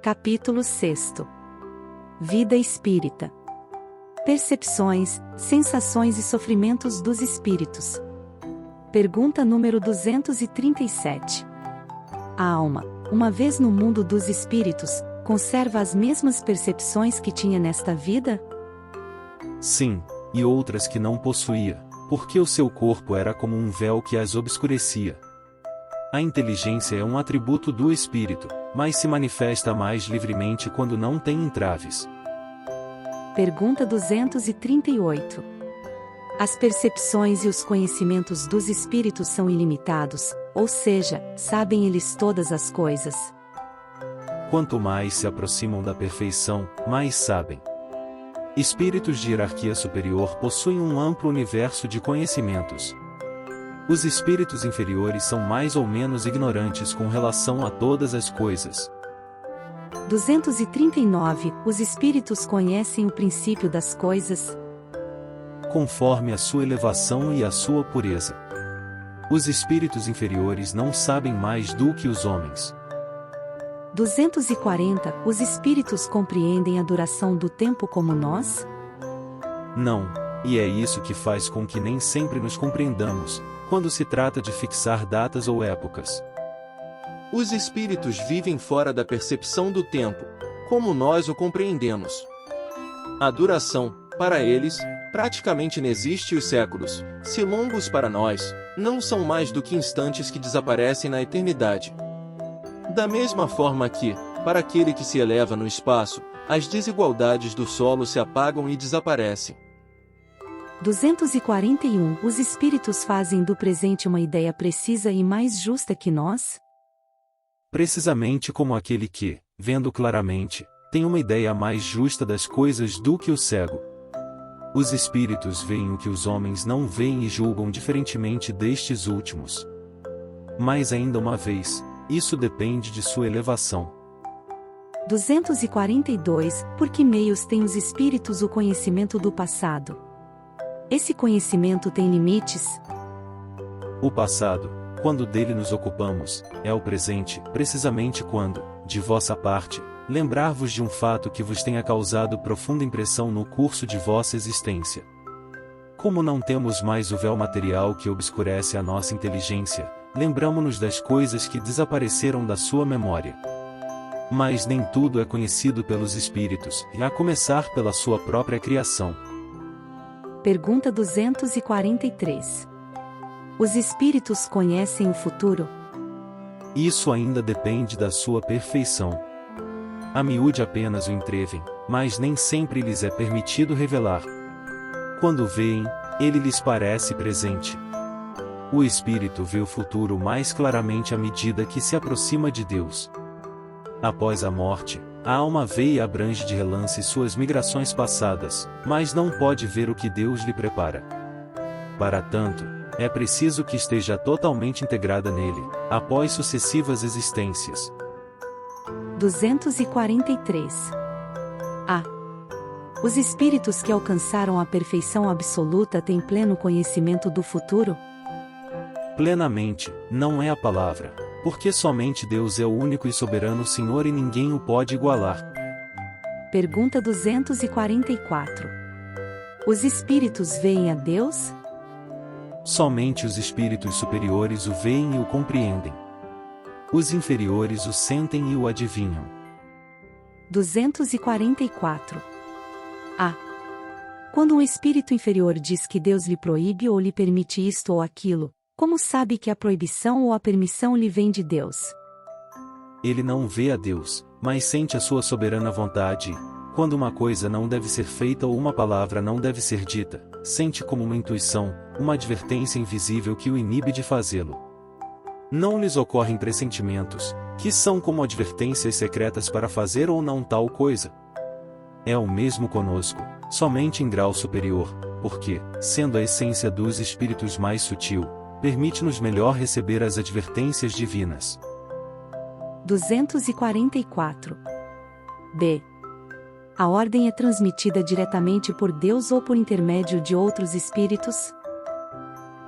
Capítulo 6. Vida espírita. Percepções, sensações e sofrimentos dos espíritos. Pergunta número 237. A alma, uma vez no mundo dos espíritos, conserva as mesmas percepções que tinha nesta vida? Sim, e outras que não possuía, porque o seu corpo era como um véu que as obscurecia. A inteligência é um atributo do espírito, mas se manifesta mais livremente quando não tem entraves. Pergunta 238. As percepções e os conhecimentos dos espíritos são ilimitados, ou seja, sabem eles todas as coisas? Quanto mais se aproximam da perfeição, mais sabem. Espíritos de hierarquia superior possuem um amplo universo de conhecimentos. Os espíritos inferiores são mais ou menos ignorantes com relação a todas as coisas. 239. Os espíritos conhecem o princípio das coisas? Conforme a sua elevação e a sua pureza. Os espíritos inferiores não sabem mais do que os homens. 240. Os espíritos compreendem a duração do tempo como nós? Não, e é isso que faz com que nem sempre nos compreendamos, quando se trata de fixar datas ou épocas. Os espíritos vivem fora da percepção do tempo, como nós o compreendemos. A duração, para eles, praticamente inexiste e os séculos, se longos para nós, não são mais do que instantes que desaparecem na eternidade. Da mesma forma que, para aquele que se eleva no espaço, as desigualdades do solo se apagam e desaparecem. 241. Os espíritos fazem do presente uma ideia precisa e mais justa que nós? Precisamente como aquele que, vendo claramente, tem uma ideia mais justa das coisas do que o cego. Os espíritos veem o que os homens não veem e julgam diferentemente destes últimos. Mas ainda uma vez, isso depende de sua elevação. 242. Por que meios têm os espíritos o conhecimento do passado? Esse conhecimento tem limites? O passado, quando dele nos ocupamos, é o presente, precisamente quando, de vossa parte, lembrar-vos de um fato que vos tenha causado profunda impressão no curso de vossa existência. Como não temos mais o véu material que obscurece a nossa inteligência, lembramo-nos das coisas que desapareceram da sua memória. Mas nem tudo é conhecido pelos espíritos, e a começar pela sua própria criação. Pergunta 243. Os espíritos conhecem o futuro? Isso ainda depende da sua perfeição. A miúde apenas o entrevem, mas nem sempre lhes é permitido revelar. Quando veem, ele lhes parece presente. O espírito vê o futuro mais claramente à medida que se aproxima de Deus. Após a morte, a alma vê e abrange de relance suas migrações passadas, mas não pode ver o que Deus lhe prepara. Para tanto, é preciso que esteja totalmente integrada nele, após sucessivas existências. 243. A. Os espíritos que alcançaram a perfeição absoluta têm pleno conhecimento do futuro? Plenamente, não é a palavra, porque somente Deus é o único e soberano Senhor e ninguém o pode igualar. Pergunta 244. Os espíritos veem a Deus? Somente os espíritos superiores o veem e o compreendem. Os inferiores o sentem e o adivinham. 244. A. Quando um espírito inferior diz que Deus lhe proíbe ou lhe permite isto ou aquilo, como sabe que a proibição ou a permissão lhe vem de Deus? Ele não vê a Deus, mas sente a sua soberana vontade e, quando uma coisa não deve ser feita ou uma palavra não deve ser dita, sente como uma intuição, uma advertência invisível que o inibe de fazê-lo. Não lhes ocorrem pressentimentos, que são como advertências secretas para fazer ou não tal coisa. É o mesmo conosco, somente em grau superior, porque, sendo a essência dos espíritos mais sutil, permite-nos melhor receber as advertências divinas. 244. B. A ordem é transmitida diretamente por Deus ou por intermédio de outros espíritos?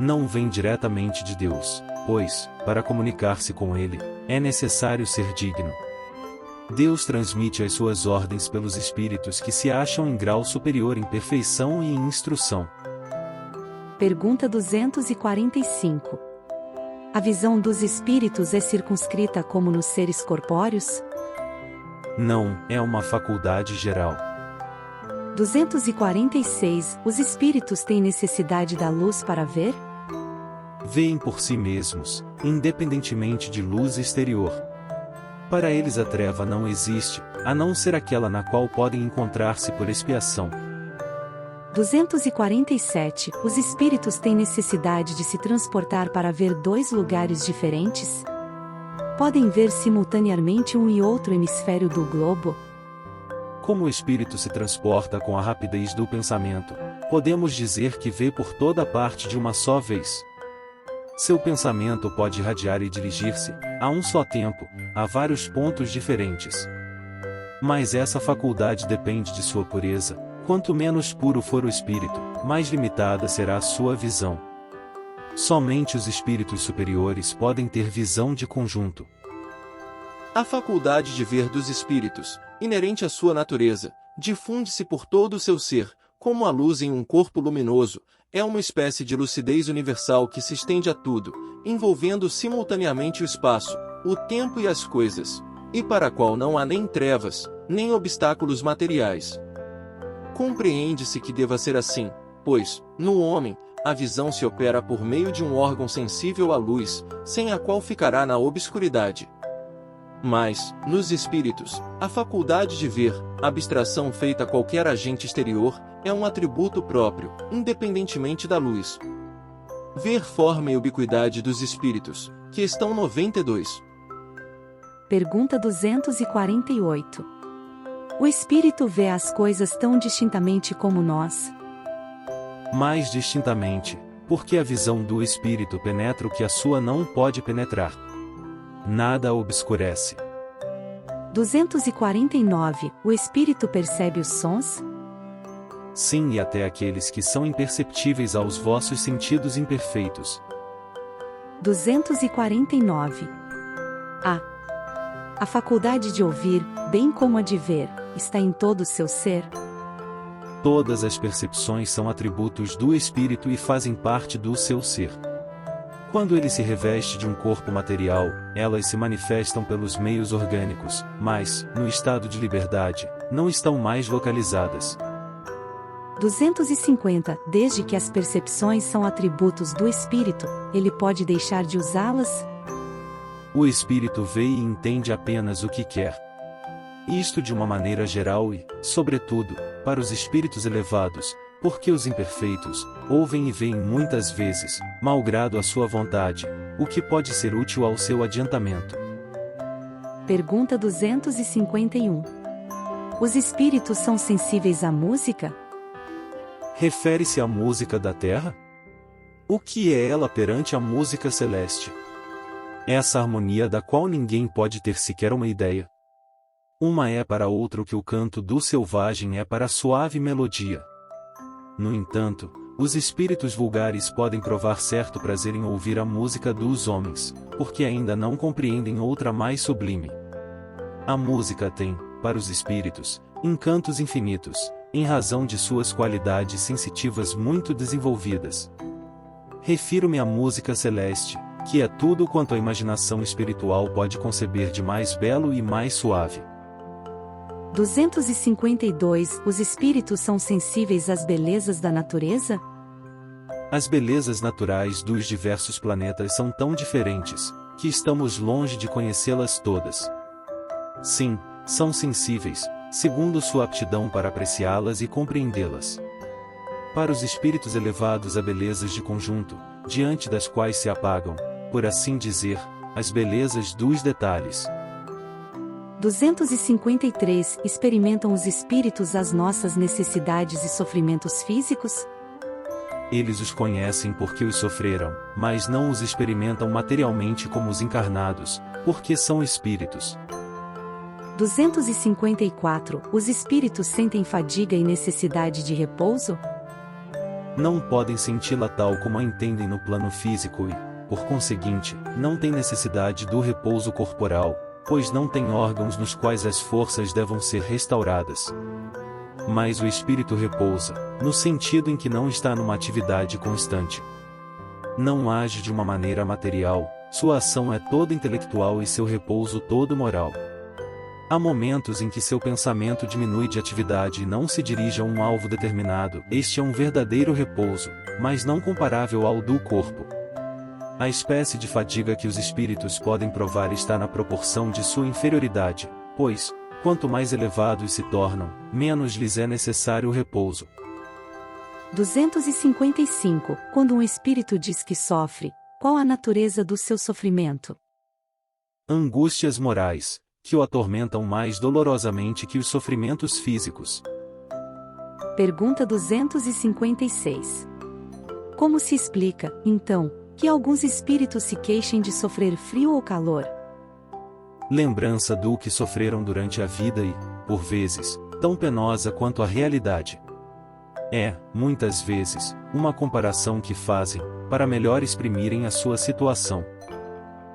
Não vem diretamente de Deus, pois, para comunicar-se com Ele, é necessário ser digno. Deus transmite as suas ordens pelos espíritos que se acham em grau superior em perfeição e em instrução. Pergunta 245. A visão dos espíritos é circunscrita como nos seres corpóreos? Não, é uma faculdade geral. 246. Os espíritos têm necessidade da luz para ver? Veem por si mesmos, independentemente de luz exterior. Para eles a treva não existe, a não ser aquela na qual podem encontrar-se por expiação. 247. Os espíritos têm necessidade de se transportar para ver dois lugares diferentes? Podem ver simultaneamente um e outro hemisfério do globo? Como o espírito se transporta com a rapidez do pensamento, podemos dizer que vê por toda parte de uma só vez. Seu pensamento pode irradiar e dirigir-se, a um só tempo, a vários pontos diferentes. Mas essa faculdade depende de sua pureza. Quanto menos puro for o espírito, mais limitada será a sua visão. Somente os espíritos superiores podem ter visão de conjunto. A faculdade de ver dos espíritos, inerente à sua natureza, difunde-se por todo o seu ser, como a luz em um corpo luminoso. É uma espécie de lucidez universal que se estende a tudo, envolvendo simultaneamente o espaço, o tempo e as coisas, e para a qual não há nem trevas, nem obstáculos materiais. Compreende-se que deva ser assim, pois, no homem, a visão se opera por meio de um órgão sensível à luz, sem a qual ficará na obscuridade. Mas, nos espíritos, a faculdade de ver, abstração feita a qualquer agente exterior, é um atributo próprio, independentemente da luz. Ver forma e ubiquidade dos espíritos. Questão 92. Pergunta 248. O espírito vê as coisas tão distintamente como nós? Mais distintamente, porque a visão do espírito penetra o que a sua não pode penetrar. Nada a obscurece. 249. O espírito percebe os sons? Sim, e até aqueles que são imperceptíveis aos vossos sentidos imperfeitos. 249. A faculdade de ouvir, bem como a de ver, está em todo o seu ser? Todas as percepções são atributos do espírito e fazem parte do seu ser. Quando ele se reveste de um corpo material, elas se manifestam pelos meios orgânicos, mas, no estado de liberdade, não estão mais localizadas. 250. Desde que as percepções são atributos do espírito, ele pode deixar de usá-las? O espírito vê e entende apenas o que quer. Isto de uma maneira geral e, sobretudo, para os espíritos elevados, porque os imperfeitos ouvem e veem muitas vezes, malgrado a sua vontade, o que pode ser útil ao seu adiantamento. Pergunta 251. Os espíritos são sensíveis à música? Refere-se à música da terra? O que é ela perante a música celeste? Essa harmonia da qual ninguém pode ter sequer uma ideia. Uma é para outra o que o canto do selvagem é para a suave melodia. No entanto, os espíritos vulgares podem provar certo prazer em ouvir a música dos homens, porque ainda não compreendem outra mais sublime. A música tem, para os espíritos, encantos infinitos, em razão de suas qualidades sensitivas muito desenvolvidas. Refiro-me à música celeste, que é tudo quanto a imaginação espiritual pode conceber de mais belo e mais suave. 252. Os espíritos são sensíveis às belezas da natureza? As belezas naturais dos diversos planetas são tão diferentes, que estamos longe de conhecê-las todas. Sim, são sensíveis, segundo sua aptidão para apreciá-las e compreendê-las. Para os espíritos elevados há belezas de conjunto, diante das quais se apagam, por assim dizer, as belezas dos detalhes. 253. Experimentam os espíritos as nossas necessidades e sofrimentos físicos? Eles os conhecem porque os sofreram, mas não os experimentam materialmente como os encarnados, porque são espíritos. 254. Os espíritos sentem fadiga e necessidade de repouso? Não podem senti-la tal como a entendem no plano físico e, por conseguinte, não têm necessidade do repouso corporal, pois não tem órgãos nos quais as forças devam ser restauradas. Mas o espírito repousa, no sentido em que não está numa atividade constante. Não age de uma maneira material, sua ação é toda intelectual e seu repouso todo moral. Há momentos em que seu pensamento diminui de atividade e não se dirige a um alvo determinado. Este é um verdadeiro repouso, mas não comparável ao do corpo. A espécie de fadiga que os espíritos podem provar está na proporção de sua inferioridade, pois, quanto mais elevados se tornam, menos lhes é necessário o repouso. 255. Quando um espírito diz que sofre, qual a natureza do seu sofrimento? Angústias morais, que o atormentam mais dolorosamente que os sofrimentos físicos. Pergunta 256. Como se explica, então, que alguns espíritos se queixem de sofrer frio ou calor? Lembrança do que sofreram durante a vida e, por vezes, tão penosa quanto a realidade. É, muitas vezes, uma comparação que fazem, para melhor exprimirem a sua situação.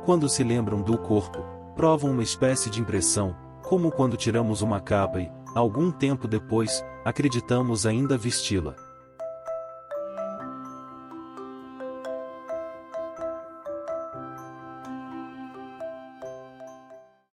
Quando se lembram do corpo, provam uma espécie de impressão, como quando tiramos uma capa e, algum tempo depois, acreditamos ainda vesti-la.